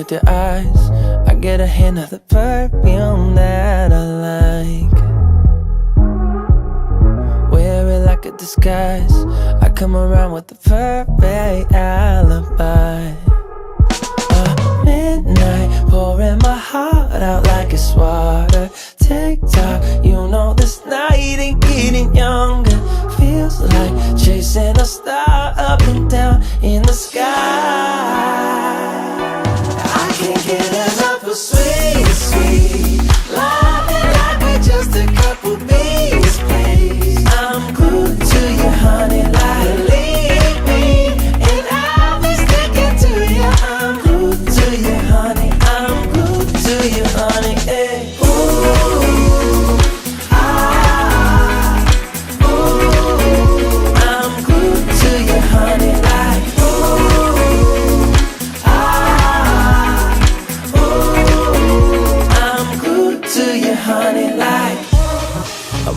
with your eyes, I get a hint of the perfume that I like. Wear it like a disguise, I come around with the perfect alibi. Midnight, pouring my heart out like it's water. Tick-tock, you know this night ain't getting younger. Feels like chasing a star up and down in the sky. I can't get enough of sweet, sweet loving like we're just a couple bees, please. I'm glued to you, honey, like leave me, and I'll be sticking to you. I'm glued to you, honey, I'm glued to you, honey, hey.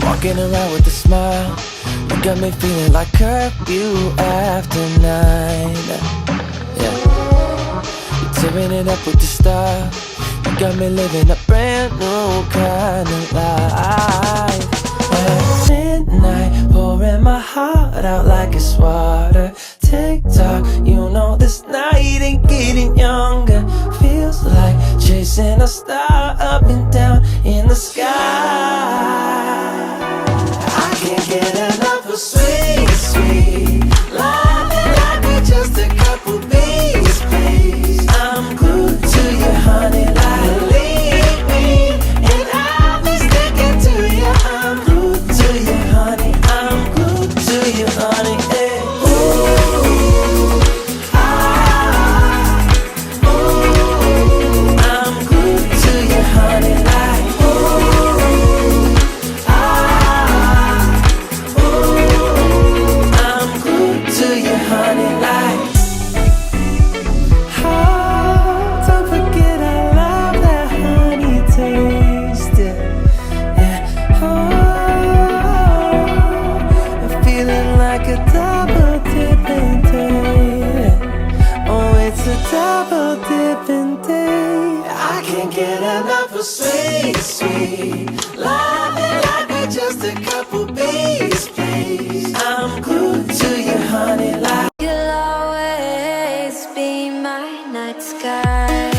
Walking around with a smile, you got me feeling like curfew after 9. Yeah, you're tearing it up with the style. You got me living a brand new kind of life. At midnight, pouring my heart out like it's water. Tick-tock, you know this night ain't getting younger. Feels like chasing a star up and down in the sky. Can't get enough of sweet, sweet loving like we're just a couple bees, please. I'm glued to you, honey, like leave me, and I'll be sticking to you. I'm glued to you, honey, I'm glued to you, honey, hey. Ooh, ooh, I'm glued to you, honey, like honey, like, oh, don't forget I love that honey taste, yeah, oh, I'm feeling like a double dipping day, oh, it's a double dipping day. I can't get enough of sweet, sweet loving like we're just a couple bees, please. I'm glued to you, honey, like You'll always be my night sky.